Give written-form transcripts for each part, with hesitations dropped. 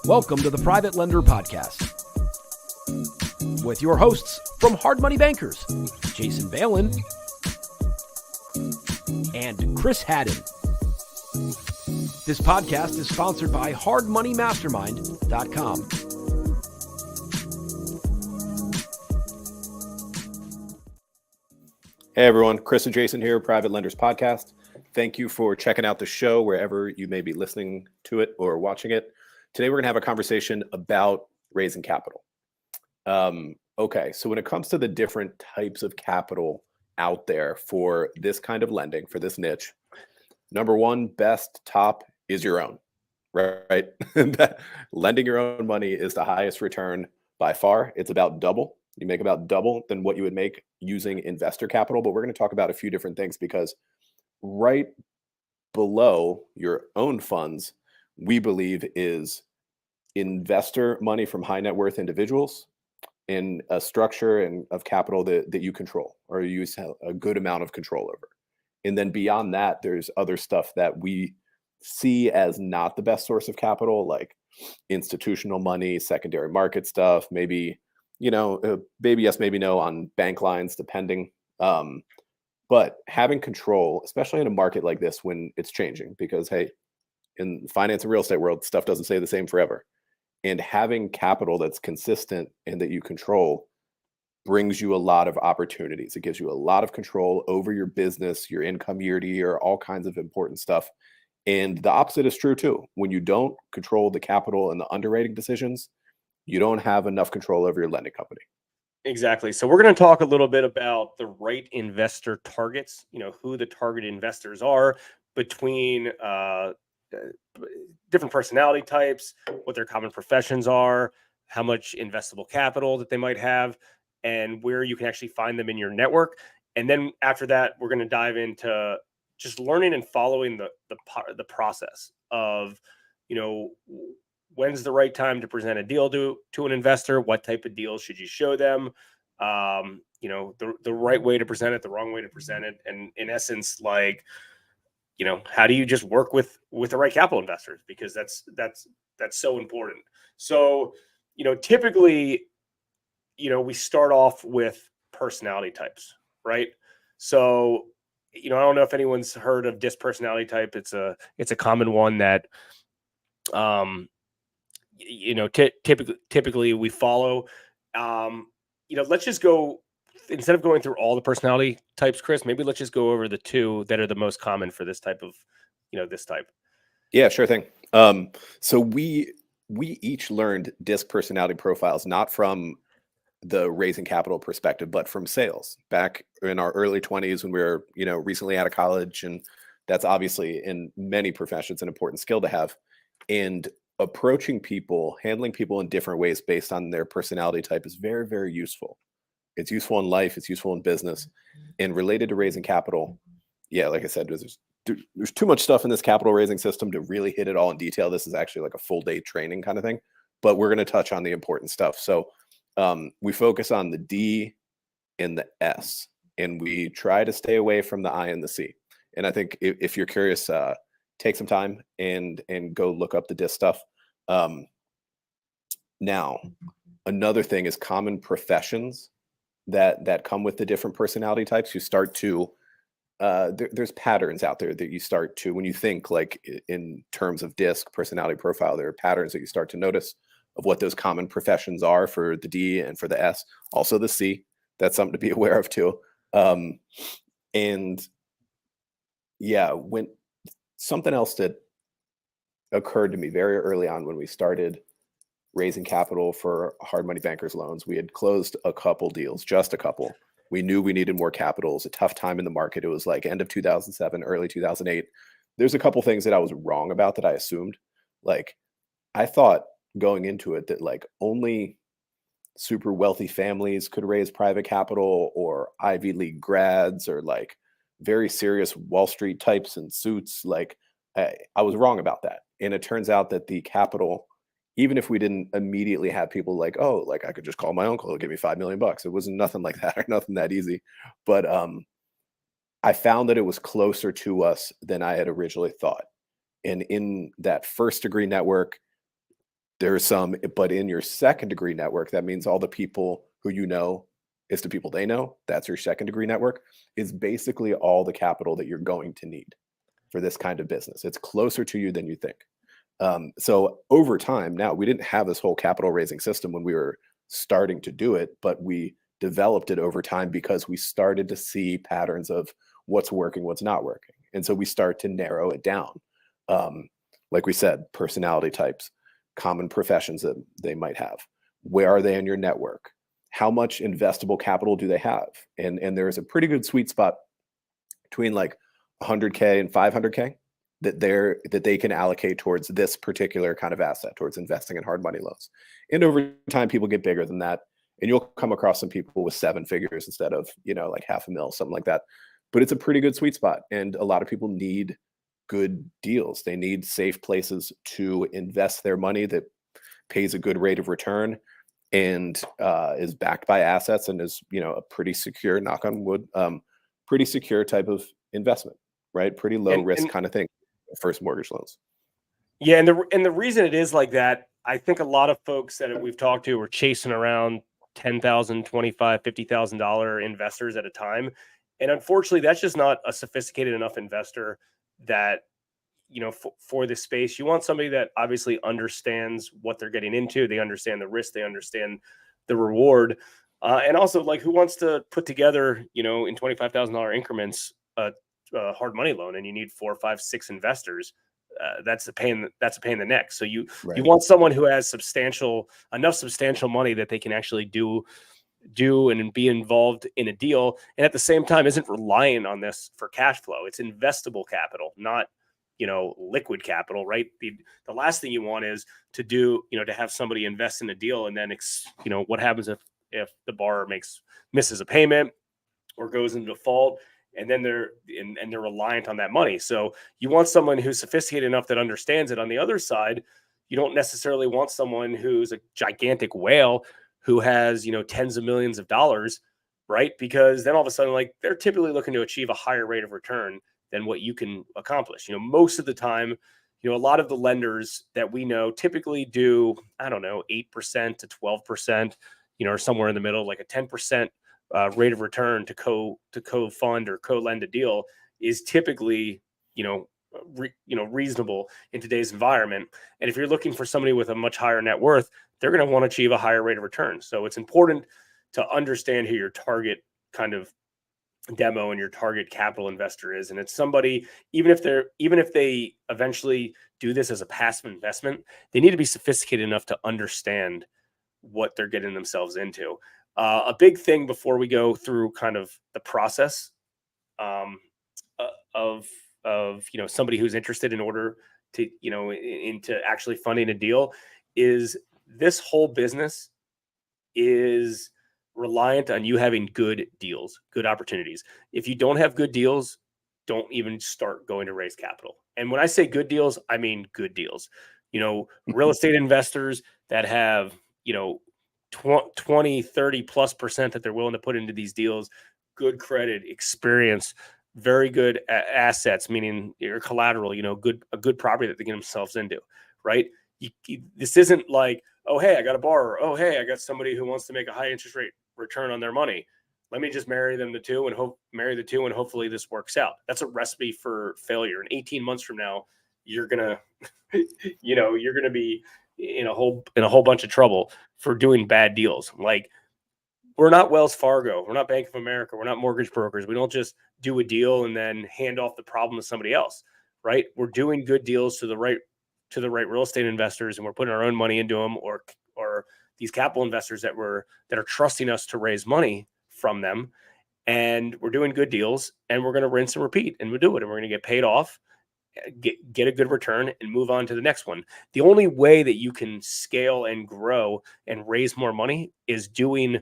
Welcome to the Private Lender Podcast with your hosts from Hard Money Bankers, Jason Balin and Chris Haddon. This podcast is sponsored by hardmoneymastermind.com. Hey everyone, Chris and Jason here, Private Lenders Podcast. Thank you for checking out the show wherever you may be listening to it or watching it. Today we're going to have a conversation about raising capital. Okay, so when it comes to the different types of capital out there for this kind of lending, for this niche, number one, best top is your own, right? Lending your own money is the highest return by far. It's about double. You make about double than what you would make using investor capital. But we're going to talk about a few different things because right below your own funds, we believe is investor money from high net worth individuals in a structure and of capital that you control or you use a good amount of control over. And then beyond that, there's other stuff that we see as not the best source of capital, like institutional money, secondary market stuff, maybe, maybe yes, maybe no on bank lines, depending. But having control, especially in a market like this when it's changing, because, hey, in finance and real estate world, stuff doesn't stay the same forever. And having capital that's consistent and that you control brings you a lot of opportunities. It gives you a lot of control over your business, your income year to year, all kinds of important stuff. And the opposite is true too. When you don't control the capital and the underwriting decisions, you don't have enough control over your lending company. Exactly. So we're going to talk a little bit about the right investor targets, who the target investors are between different personality types, what their common professions are, how much investable capital that they might have, and where you can actually find them in your network. And then after that, we're going to dive into just learning and following the process of, when's the right time to present a deal to an investor? What type of deals should you show them? The right way to present it, the wrong way to present it. And in essence, how do you just work with the right capital investors? Because that's so important. So, typically, we start off with personality types, right? So, I don't know if anyone's heard of DISC personality type. It's a common one that, typically we follow. Let's just go, instead of going through all the personality types, Chris, maybe let's just go over the two that are the most common for this type of, this type. Yeah, sure thing. So we each learned DISC personality profiles, not from the raising capital perspective, but from sales back in our early 20s when we were, recently out of college. And that's obviously in many professions an important skill to have. And approaching people, handling people in different ways based on their personality type is very, very useful. It's useful in life. It's useful in business. And related to raising capital, yeah, like I said, there's too much stuff in this capital raising system to really hit it all in detail. This is actually like a full day training kind of thing, but we're going to touch on the important stuff. So we focus on the D and the S, and we try to stay away from the I and the C. And I think if you're curious, take some time and go look up the DISC stuff. Now, another thing is common professions that come with the different personality types. You start to there's patterns out there that you start to, when you think like in terms of DISC personality profile, there are patterns that you start to notice of what those common professions are for the D and for the S, also the C. That's something to be aware of too. And yeah, when something else that occurred to me very early on when we started raising capital for Hard Money Bankers loans, we had closed a couple deals, just a couple. We knew we needed more capital. It was a tough time in the market. It was like end of 2007, early 2008. There's a couple things that I was wrong about that I assumed. Like, I thought going into it that like only super wealthy families could raise private capital, or Ivy League grads, or like very serious Wall Street types in suits. Like I was wrong about that. And it turns out that the capital, even if we didn't immediately have people like, oh, like I could just call my uncle, he'll give me $5 million. It wasn't nothing like that, or nothing that easy. But I found that it was closer to us than I had originally thought. And in that first degree network, There's some, but in your second degree network, that means all the people who you know is the people they know. That's your second degree network, is basically all the capital that you're going to need for this kind of business. It's closer to you than you think. So over time, now we didn't have this whole capital raising system when we were starting to do it, but we developed it over time because we started to see patterns of what's working, what's not working. And so we start to narrow it down. Like we said, personality types, common professions that they might have. Where are they in your network? How much investable capital do they have? And there's a pretty good sweet spot between like 100K and 500K that they can allocate towards this particular kind of asset, towards investing in hard money loans. And over time, people get bigger than that. And you'll come across some people with 7 figures instead of, like $500,000, something like that. But it's a pretty good sweet spot. And a lot of people need good deals. They need safe places to invest their money that pays a good rate of return and is backed by assets and is, a pretty secure, knock on wood, pretty secure type of investment, right? Pretty low risk kind of thing. First mortgage loans. Yeah. And the reason it is like that, I think a lot of folks that we've talked to are chasing around $10,000, $25,000, $50,000 investors at a time. And unfortunately, that's just not a sophisticated enough investor that, for this space. You want somebody that obviously understands what they're getting into. They understand the risk. They understand the reward. And also like who wants to put together, in $25,000 increments, a hard money loan, and you need 4, 5, 6 investors. That's a pain in the neck. So you want someone who has enough substantial money that they can actually do and be involved in a deal, and at the same time isn't relying on this for cash flow. It's investable capital, not liquid capital, right? The last thing you want is to do, to have somebody invest in a deal and then what happens if the borrower misses a payment or goes into default, and then they're reliant on that money. So you want someone who's sophisticated enough that understands it. On the other side, you don't necessarily want someone who's a gigantic whale who has, tens of millions of dollars, right? Because then all of a sudden, like, they're typically looking to achieve a higher rate of return than what you can accomplish. Most of the time, a lot of the lenders that we know typically do, 8% to 12%, or somewhere in the middle, like a 10% rate of return to co-fund or co-lend a deal is typically, reasonable in today's environment. And if you're looking for somebody with a much higher net worth, they're going to want to achieve a higher rate of return. So it's important to understand who your target kind of demo and your target capital investor is. And it's somebody, even if they eventually do this as a passive investment, they need to be sophisticated enough to understand what they're getting themselves into. A big thing before we go through kind of the process of somebody who's interested in order to into actually funding a deal is this whole business is reliant on you having good deals, good opportunities. If you don't have good deals, don't even start going to raise capital. And when I say good deals, I mean good deals. Real estate investors that have 20, 30 plus % that they're willing to put into these deals, good credit, experience, very good assets, meaning your collateral, a good property that they get themselves into, right? This isn't like, oh, hey, I got a borrower. Oh, hey, I got somebody who wants to make a high interest rate return on their money. Let me just marry the two and hopefully this works out. That's a recipe for failure. And 18 months from now, you're gonna, you're gonna be in a whole bunch of trouble for doing bad deals. Like, we're not Wells Fargo, we're not Bank of America, we're not mortgage brokers. We don't just do a deal and then hand off the problem to somebody else, right? We're doing good deals to the right real estate investors, and we're putting our own money into them, or these capital investors that are trusting us to raise money from them. And we're doing good deals, and we're going to rinse and repeat, and we'll do it, and we're going to get paid off, get a good return, and move on to the next one. The only way that you can scale and grow and raise more money is doing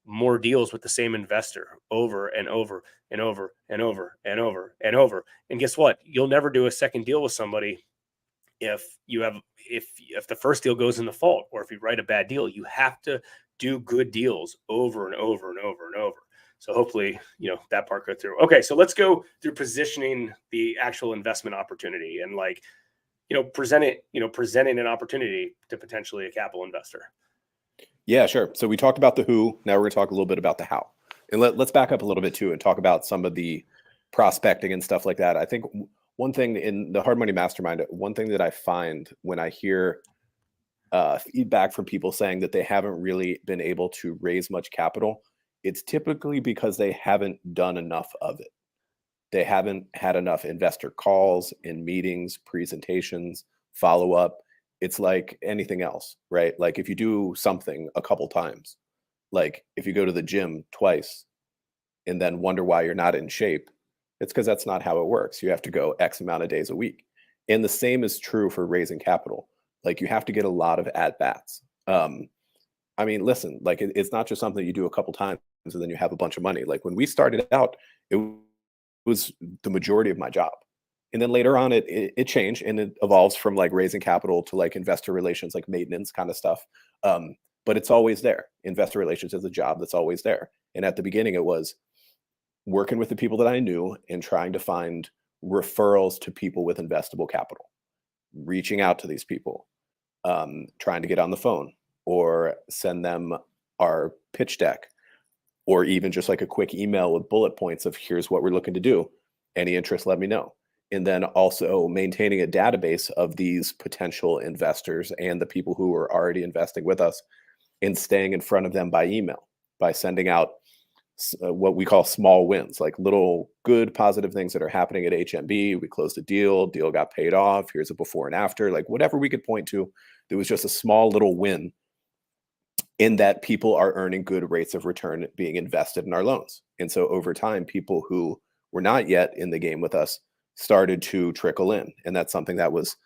more deals with the same investor over and over and over and over and over and over. And guess what? You'll never do a second deal with somebody if the first deal goes in default, or if you write a bad deal. You have to do good deals over and over and over and over. So hopefully, that part go through. Okay, so let's go through positioning the actual investment opportunity. And presenting an opportunity to potentially a capital investor. Yeah, sure. So we talked about the who. Now we're going to talk a little bit about the how. And let's back up a little bit too and talk about some of the prospecting and stuff like that. I think one thing in the Hard Money Mastermind, one thing that I find when I hear feedback from people saying that they haven't really been able to raise much capital, it's typically because they haven't done enough of it. They haven't had enough investor calls and meetings, presentations, follow up. It's like anything else, right? Like if you do something a couple times, like if you go to the gym twice and then wonder why you're not in shape, it's because that's not how it works. You have to go X amount of days a week. And the same is true for raising capital. Like you have to get a lot of at bats. I mean, listen, like it's not just something you do a couple times and then you have a bunch of money. Like when we started out, it was the majority of my job. And then later on, it changed and it evolves from like raising capital to like investor relations, like maintenance kind of stuff. But it's always there. Investor relations is a job that's always there. And at the beginning, it was working with the people that I knew and trying to find referrals to people with investable capital, reaching out to these people, trying to get on the phone or send them our pitch deck, or even just like a quick email with bullet points of here's what we're looking to do. Any interest, let me know. And then also maintaining a database of these potential investors and the people who are already investing with us and staying in front of them by email, by sending out what we call small wins, like little good positive things that are happening at HMB. We closed a deal got paid off. Here's a before and after, like whatever we could point to. There was just a small little win in that people are earning good rates of return being invested in our loans. And so over time, people who were not yet in the game with us started to trickle in. And that's something that was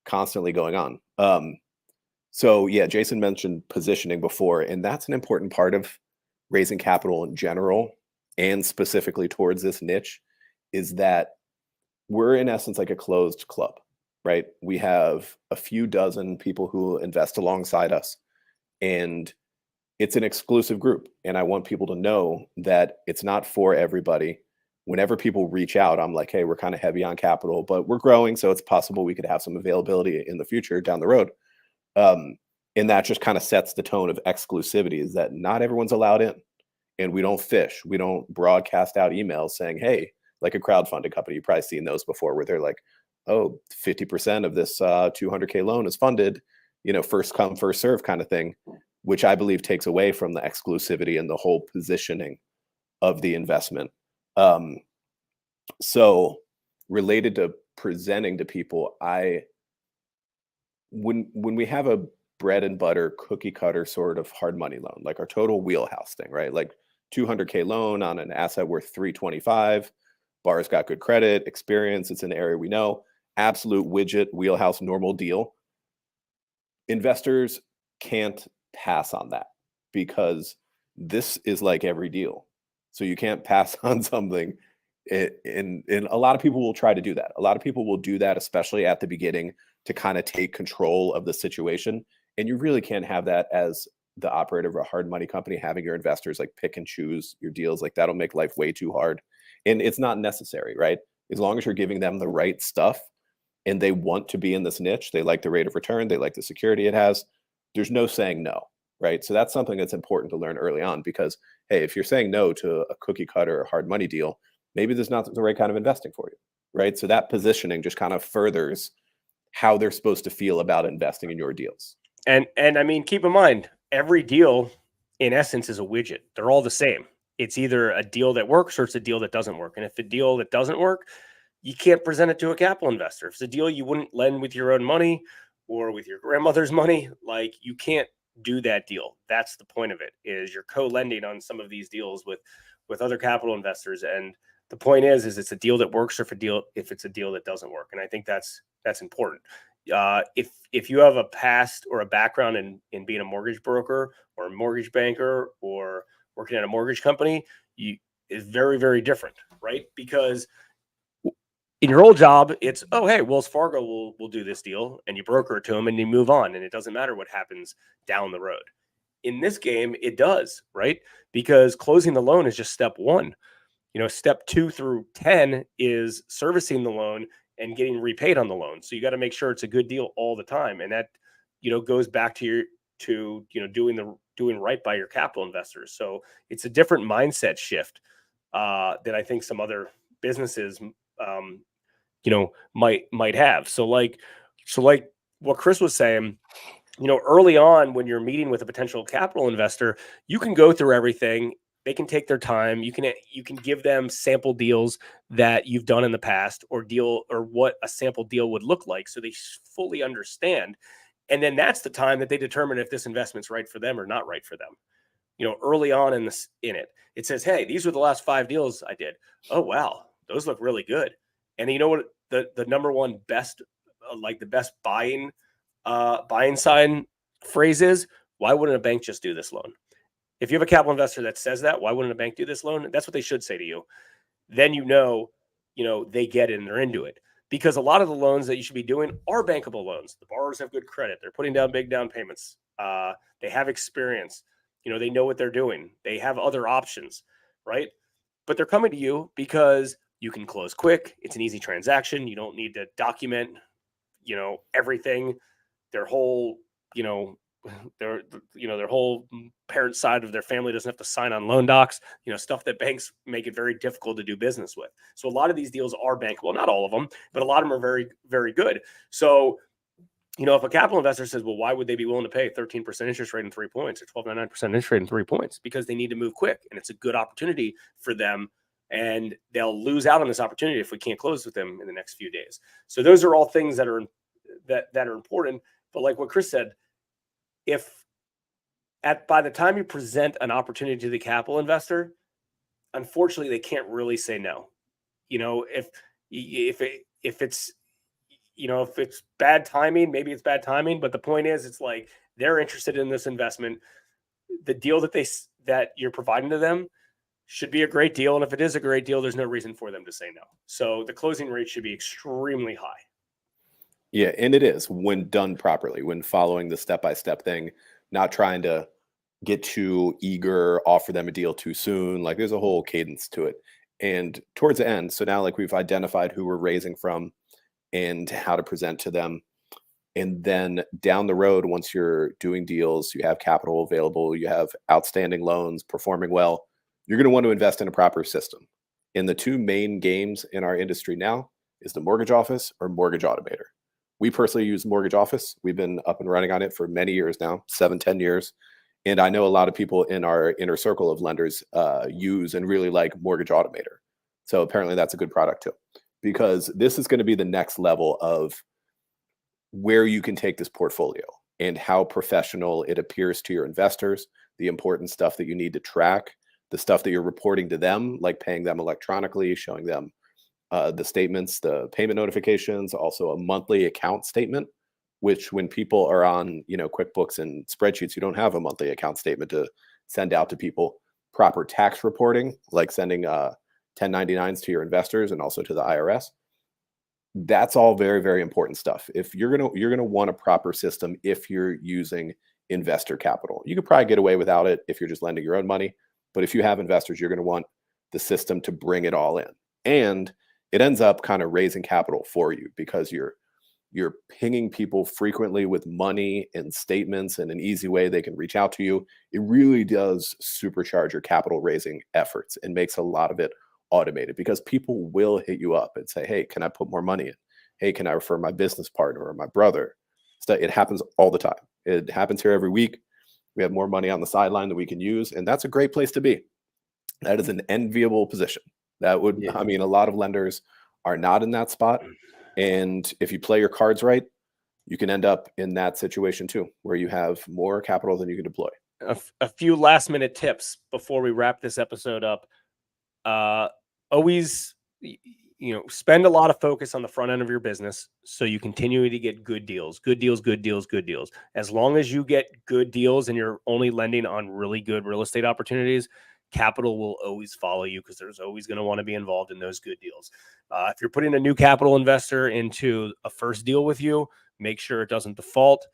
constantly going on. So yeah, Jason mentioned positioning before, and that's an important part of raising capital in general and specifically towards this niche, is that we're in essence like a closed club, right? We have a few dozen people who invest alongside us, and it's an exclusive group. And I want people to know that it's not for everybody. Whenever people reach out, I'm like, hey, we're kind of heavy on capital, but we're growing. So it's possible we could have some availability in the future down the road. And that just kind of sets the tone of exclusivity, is that not everyone's allowed in. And we don't fish. We don't broadcast out emails saying, hey, like a crowdfunding company, you've probably seen those before, where they're like, oh, 50% of this $200K loan is funded, first come, first serve kind of thing, which I believe takes away from the exclusivity and the whole positioning of the investment. So related to presenting to people, when we have a bread and butter cookie cutter sort of hard money loan, like our total wheelhouse thing, right? Like 200K loan on an asset worth 325, bar's got good credit, experience, it's an area we know, absolute widget, wheelhouse, normal deal. Investors can't pass on that because this is like every deal. So you can't pass on something. And a lot of people will try to do that. A lot of people will do that, especially at the beginning, to kind of take control of the situation. And you really can't have that as the operator of a hard money company, having your investors like pick and choose your deals. Like that'll make life way too hard. And it's not necessary, right? As long as you're giving them the right stuff and they want to be in this niche, they like the rate of return, they like the security it has, there's no saying no, right? So that's something that's important to learn early on, because, hey, if you're saying no to a cookie cutter or hard money deal, maybe there's not the right kind of investing for you, right? So that positioning just kind of furthers how they're supposed to feel about investing in your deals. And I mean, keep in mind, every deal in essence is a widget. They're all the same. It's either a deal that works or it's a deal that doesn't work. And if a deal that doesn't work, you can't present it to a capital investor. If it's a deal you wouldn't lend with your own money or with your grandmother's money, like you can't do that deal. That's the point of it, is you're co-lending on some of these deals with other capital investors. And the point is it's a deal that works, or if it's a deal that doesn't work. And I think that's important. If you have a past or a background in being a mortgage broker or a mortgage banker or working at a mortgage company, is very, very different, right? Because in your old job, it's, oh, hey, Wells Fargo will do this deal, and you broker it to them and you move on, and it doesn't matter what happens down the road. In this game, it does, right? Because closing the loan is just step one. Step 2 through 10 is servicing the loan and getting repaid on the loan. So you got to make sure it's a good deal all the time. And that, goes back to doing right by your capital investors. So it's a different mindset shift that I think some other businesses, might have. So like what Chris was saying, early on when you're meeting with a potential capital investor, you can go through everything. They can take their time. You can give them sample deals that you've done in the past, or what a sample deal would look like, so they fully understand. And then that's the time that they determine if this investment's right for them or not right for them. Early on in it says, hey, these were the last 5 deals I did. Oh, wow, those look really good. And you know what the number one best, the best buying sign phrase is? Why wouldn't a bank just do this loan? If you have a capital investor that says that, why wouldn't a bank do this loan? That's what they should say to you. Then they get it and they're into it. Because a lot of the loans that you should be doing are bankable loans. The borrowers have good credit. They're putting down big down payments. They have experience. They know what they're doing. They have other options, right? But they're coming to you because you can close quick. It's an easy transaction. You don't need to document, everything. Their whole, their whole parent side of their family doesn't have to sign on loan docs, stuff that banks make it very difficult to do business with. So a lot of these deals are bankable, not all of them, but a lot of them are very, very good. So, if a capital investor says, well, why would they be willing to pay 13% interest rate in 3 points or 12.99% interest rate in 3 points? Because they need to move quick, and it's a good opportunity for them. And they'll lose out on this opportunity if we can't close with them in the next few days. So those are all things that are important. But like what Chris said, by the time you present an opportunity to the capital investor, unfortunately, they can't really say no. If it's bad timing, maybe it's bad timing. But the point is, it's like they're interested in this investment. The deal that you're providing to them should be a great deal. And if it is a great deal, there's no reason for them to say no. So the closing rate should be extremely high. Yeah, and it is, when done properly, when following the step-by-step thing, not trying to get too eager, offer them a deal too soon. Like, there's a whole cadence to it. And towards the end, so now we've identified who we're raising from and how to present to them. And then down the road, once you're doing deals, you have capital available, you have outstanding loans performing well, you're going to want to invest in a proper system. And the 2 main games in our industry now is the mortgage office or mortgage automator. We personally use mortgage office. We've been up and running on it for many years now, 7-10 years. And I know a lot of people in our inner circle of lenders use and really like mortgage automator. So apparently that's a good product too, because this is going to be the next level of where you can take this portfolio and how professional it appears to your investors, the important stuff that you need to track, the stuff that you're reporting to them, like paying them electronically, showing them the statements, the payment notifications, also a monthly account statement, which when people are on, QuickBooks and spreadsheets, you don't have a monthly account statement to send out to people. Proper tax reporting, like sending 1099s to your investors and also to the IRS. That's all very, very important stuff. If you're gonna want a proper system, if you're using investor capital, you could probably get away without it if you're just lending your own money. But if you have investors, you're going to want the system to bring it all in. And it ends up kind of raising capital for you, because you're pinging people frequently with money and statements and an easy way they can reach out to you. It really does supercharge your capital raising efforts and makes a lot of it automated, because people will hit you up and say, hey, can I put more money in? Hey, can I refer my business partner or my brother? So it happens all the time. It happens here every week. We have more money on the sideline that we can use, and that's a great place to be. That is an enviable position. That would, Yeah. I mean, a lot of lenders are not in that spot. And if you play your cards right, you can end up in that situation too, where you have more capital than you can deploy. A few last minute tips before we wrap this episode up. Always, spend a lot of focus on the front end of your business, so you continue to get good deals. As long as you get good deals and you're only lending on really good real estate opportunities, capital will always follow you, because there's always going to want to be involved in those good deals. If you're putting a new capital investor into a first deal with you, make sure it doesn't default.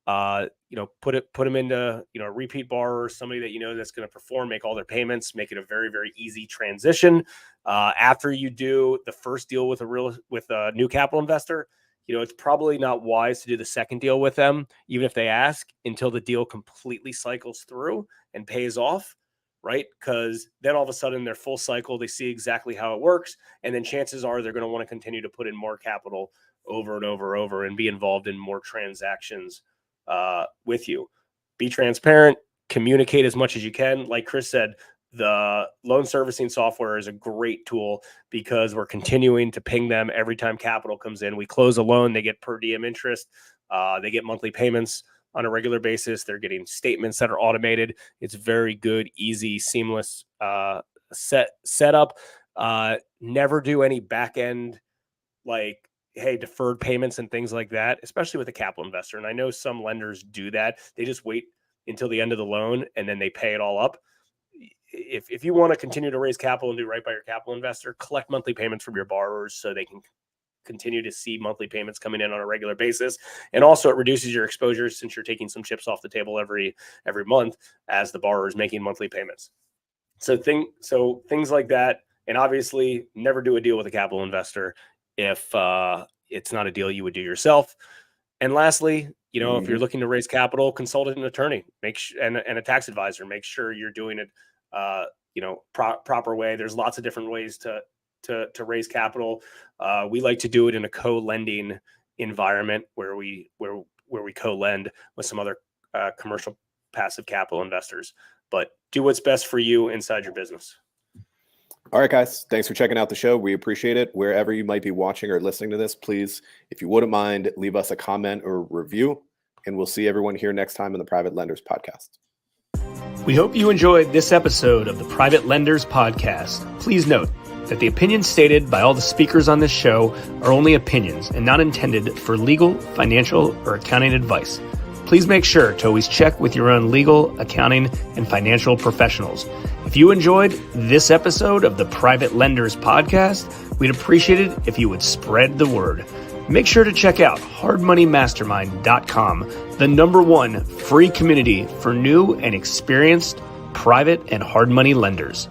put them into, a repeat borrower, somebody that that's going to perform, make all their payments, make it a very, very easy transition. After you do the first deal with a new capital investor, it's probably not wise to do the second deal with them, even if they ask, until the deal completely cycles through and pays off, right? Because then all of a sudden they're full cycle, they see exactly how it works, and then chances are they're going to want to continue to put in more capital over and over and be involved in more transactions with you. Be transparent, communicate as much as you can. Like Chris said, the loan servicing software is a great tool because we're continuing to ping them every time capital comes in. We close a loan, they get per diem interest, they get monthly payments on a regular basis. They're getting statements that are automated. It's very good, easy, seamless setup. Never do any back end deferred payments and things like that, especially with a capital investor. And I know some lenders do that. They just wait until the end of the loan and then they pay it all up. If you want to continue to raise capital and do right by your capital investor, collect monthly payments from your borrowers so they can continue to see monthly payments coming in on a regular basis. And also it reduces your exposure since you're taking some chips off the table every month as the borrower is making monthly payments. So things like that. And obviously never do a deal with a capital investor if it's not a deal you would do yourself. And lastly, if you're looking to raise capital, consult an attorney, and a tax advisor. Make sure you're doing it proper way. There's lots of different ways to raise capital. We like to do it in a co-lending environment where we co-lend with some other commercial passive capital investors. But do what's best for you inside your business. All right, guys. Thanks for checking out the show. We appreciate it. Wherever you might be watching or listening to this, please, if you wouldn't mind, leave us a comment or review, and we'll see everyone here next time in the Private Lenders Podcast. We hope you enjoyed this episode of the Private Lenders Podcast. Please note that the opinions stated by all the speakers on this show are only opinions and not intended for legal, financial, or accounting advice. Please make sure to always check with your own legal, accounting, and financial professionals. If you enjoyed this episode of the Private Lenders Podcast, we'd appreciate it if you would spread the word. Make sure to check out hardmoneymastermind.com, the #1 free community for new and experienced private and hard money lenders.